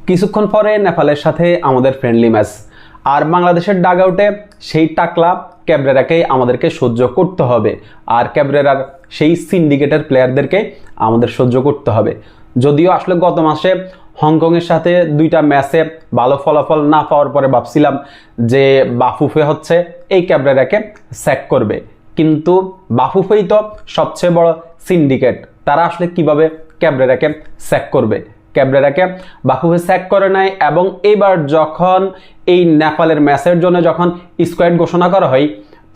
কিছুক্ষণ পরে নেপালের সাথে আমাদের ফ্রেন্ডলি ম্যাচ, আর বাংলাদেশের ডাগ আউটে সেই টাকলা ক্যাবরেরাকে আমাদেরকে সহ্য করতে হবে, আর ক্যাবরেরার সেই সিন্ডিকেটের প্লেয়ারদেরকে আমাদের সহ্য করতে হবে। যদিও আসলে গত মাসে হংকংয়ের সাথে দুইটা ম্যাচে ভালো ফলাফল না পাওয়ার পরে ভাবছিলাম যে বাফুফে হচ্ছে এই ক্যাবরেরাকে স্যাক করবে, কিন্তু বাফুফেই তো সবচেয়ে বড় সিন্ডিকেট। তারা আসলে কিভাবে ক্যাবরেরাকে স্যাক করবে? ক্যাবরেরাকে বাফুফে স্যাক করে নাই, এবং এবার যখন এই নেপালের ম্যাচের জন্য যখন স্কোয়াড ঘোষণা করা হয়,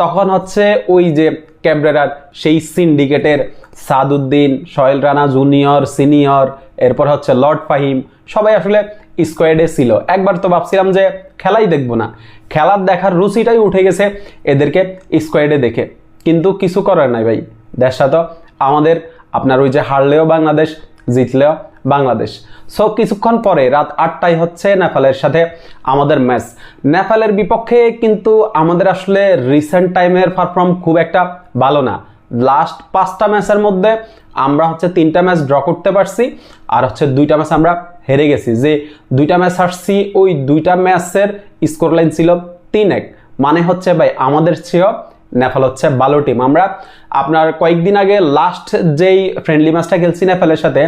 তখন হচ্ছে ওই যে ক্যাবরেরার সেই সিন্ডিকেটের সাদউদ্দিন, সোহেল রানা জুনিয়র, সিনিয়র, এরপর হচ্ছে লর্ড ফাহিম, সবাই আসলে স্কোয়াডে ছিল। একবার তো ভাবছিলাম যে খেলাই দেখবো না, খেলার দেখার রুচিটাই উঠে গেছে এদেরকে স্কোয়াডে দেখে। কিন্তু কিছু করার নাই ভাই, দেশটা তো আমাদের, আপনার ওই যে হারলেও বাংলাদেশ, জিতলেও বাংলাদেশ। সো কিছুক্ষণ পরে রাত 8টায় হচ্ছে নেপালের সাথে আমাদের ম্যাচ। নেপালের বিপক্ষে কিন্তু আমাদের আসলে রিসেন্ট টাইমের পারফর্ম খুব একটা ভালো না। লাস্ট 5টা ম্যাচের মধ্যে আমরা হচ্ছে 3টা ম্যাচ ড্র করতে পারছি, আর হচ্ছে 2টা ম্যাচ আমরা হেরে গেছি। যে 2টা ম্যাচ হারছি, ওই 2টা ম্যাচের স্কোর লাইন ছিল 3-1। মানে হচ্ছে ভাই আমাদের চেয়েও নেপাল হচ্ছে ভালো টিম। আমরা আপনার কয়েকদিন আগে লাস্ট যেই ফ্রেন্ডলি ম্যাচটা খেলছি নেপালের সাথে,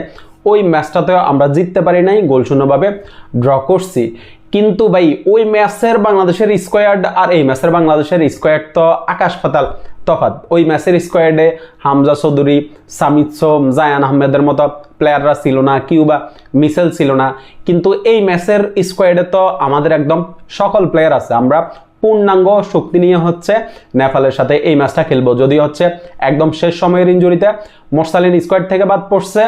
ওই ম্যাচটাতেও আমরা জিততে পারি নাই, গোলশূন্যভাবে ড্র করছি। কিন্তু ভাই ওই ম্যাচের বাংলাদেশের স্কোয়াড আর এই ম্যাচের বাংলাদেশের স্কোয়াড তো আকাশ পাতাল তফাৎ। ওই ম্যাচের স্কোয়াডে হামজা চৌধুরী, সামিদ সোম, জায়ান আহমেদের মতো প্লেয়াররা ছিল না, কিউবা মিসেল ছিল না। কিন্তু এই ম্যাচের স্কোয়াডে তো আমাদের একদম সকল প্লেয়ার আছে। আমরা পূর্ণাঙ্গ শক্তি নিয়ে হচ্ছে নেপালের সাথে এই ম্যাচটা খেলবো। যদি হচ্ছে একদম শেষ সময়ের ইনজুরিতে মোরসালিন স্কোয়াড থেকে বাদ পড়ছে,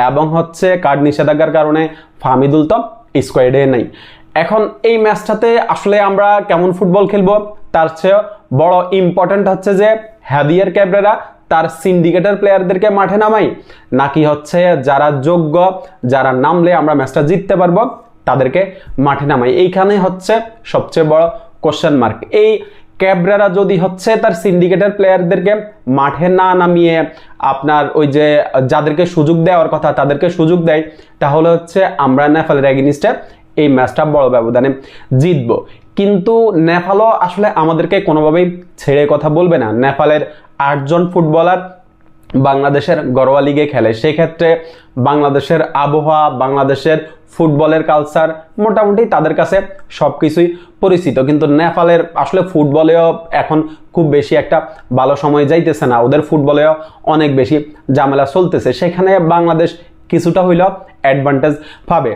এবং হচ্ছে কার্ড নিষেধাজ্ঞার কারণে ফাহমিদুল তো স্কোয়াডে নেই। এখন এই ম্যাচটাতে আসলে আমরা কেমন ফুটবল খেলবো তার চেয়ে বড় ইম্পর্টেন্ট হচ্ছে যে হাভিয়ের ক্যাবরেরা তার সিন্ডিকেটের প্লেয়ারদেরকে মাঠে নামাই, নাকি হচ্ছে যারা যোগ্য, যারা নামলে আমরা ম্যাচটা জিততে পারবো তাদেরকে মাঠে নামাই। এইখানে হচ্ছে সবচেয়ে বড় কোশ্চেন মার্ক। এই ক্যাবরেরা যদি হচ্ছে তার সিন্ডিকেটের প্লেয়ারদেরকে মাঠে না নামিয়ে আপনার ওই যে যাদেরকে সুযোগ দেওয়ার কথা তাদেরকে সুযোগ দেয়, তাহলে হচ্ছে আমরা নেপালের এগেইনস্টে এই ম্যাচটা বড় ব্যবধানে জিতবো। কিন্তু নেপালও আসলে আমাদেরকে কোনোভাবেই ছেড়ে কথা বলবে না। নেপালের 8 জন ফুটবলার বাংলাদেশের ঘরোয়া লিগে খেলে, সেক্ষেত্রে বাংলাদেশের আবহাওয়া, বাংলাদেশের ফুটবলের কালচার মোটামুটি তাদের কাছে সবকিছুই পরিচিত। কিন্তু নেপালের আসলে ফুটবলেও এখন খুব বেশি একটা ভালো সময় যাইতেছে না, ওদের ফুটবলেও অনেক বেশি ঝামেলা চলতেছে। সেখানে বাংলাদেশ কিছুটা হইলেও অ্যাডভান্টেজ পাবে।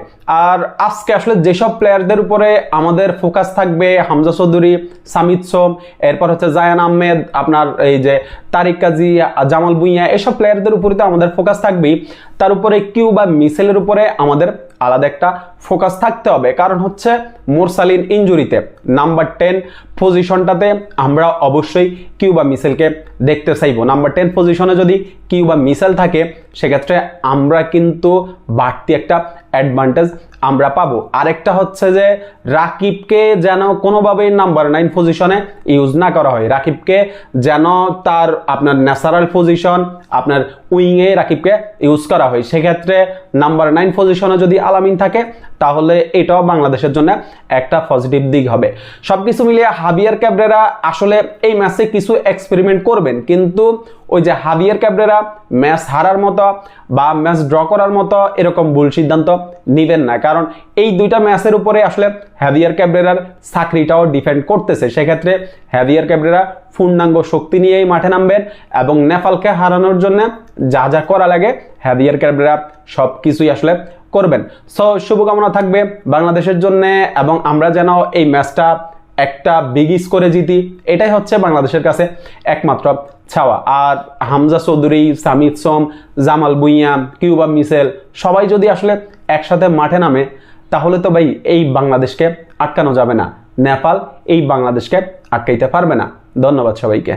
আর আজকে আসলে যেসব প্লেয়ারদের উপরে আমাদের ফোকাস থাকবে, হামজা চৌধুরী, সামিদ সোম, এরপর হচ্ছে জায়ান আহমেদ, আপনার এই যে তারিক কাজী, জামাল ভুঁইয়া, এসব প্লেয়ারদের উপরে তো আমাদের ফোকাস থাকবেই। তার উপরে কিউবা মিসেলের উপরে আমাদের আলাদা একটা ফোকাস থাকতে হবে, কারণ হচ্ছে মোরসালিন ইনজুরিতে নাম্বার 10 পজিশনটাতে আমরা অবশ্যই কিউবা মিসেলকে দেখতে চাইবো। নাম্বার 10 পজিশনে যদি কিউবা মিসেল থাকে, সেক্ষেত্রে আমরা কিন্তু বাড়তি একটা অ্যাডভান্টেজ আমরা পাবো। আরেকটা হচ্ছে যে রাকিবকে যেন কোনোভাবেই নাম্বার 9 পজিশনে ইউজ না করা হয়। রাকিবকে যেন তার আপনার ন্যাচারাল পজিশন, আপনার উইংয়ে রাকিবকে ইউজ করা হয়। সেক্ষেত্রে নাম্বার 9 পজিশনে যদি আলামিন থাকে, তাহলে এটাও বাংলাদেশের জন্য একটা পজিটিভ দিক হবে। সবকিছু মিলিয়ে হাভিয়ের ক্যাবরেরা আসলে এই ম্যাচে কিছু এক্সপেরিমেন্ট করবেন, কিন্তু ওই যে হাভিয়ের ক্যাবরেরা ম্যাচ হারার মতো বা ম্যাচ ড্র করার মতো এরকম ভুল সিদ্ধান্ত নেবেন না, কারণ এই 2টা ম্যাচের উপরে আসলে হাভিয়ের ক্যাবরেরার চাকরিটাও ডিপেন্ড করতেছে। সেক্ষেত্রে হাভিয়ের ক্যাবরেরা পূর্ণাঙ্গ শক্তি নিয়েই মাঠে নামবেন, এবং নেপালকে হারানোর জন্য যা যা করা লাগে হাভিয়ের ক্যাবরেরা সব কিছুই আসলে করবেন। সো শুভকামনা থাকবে বাংলাদেশের জন্য, এবং আমরা যেন এই ম্যাচটা একটা বিগ স্কোরে জিতি, এটাই হচ্ছে বাংলাদেশের কাছে একমাত্র চাওয়া। আর হামজা চৌধুরী, সামিদ সোম, জামাল ভুঁইয়া, কিউবা মিসেল সবাই যদি আসলে একসাথে মাঠে নামে, তাহলে তো ভাই এই বাংলাদেশকে আটকানো যাবে না। নেপাল এই বাংলাদেশকে আটকাইতে পারবে না। ধন্যবাদ সবাইকে।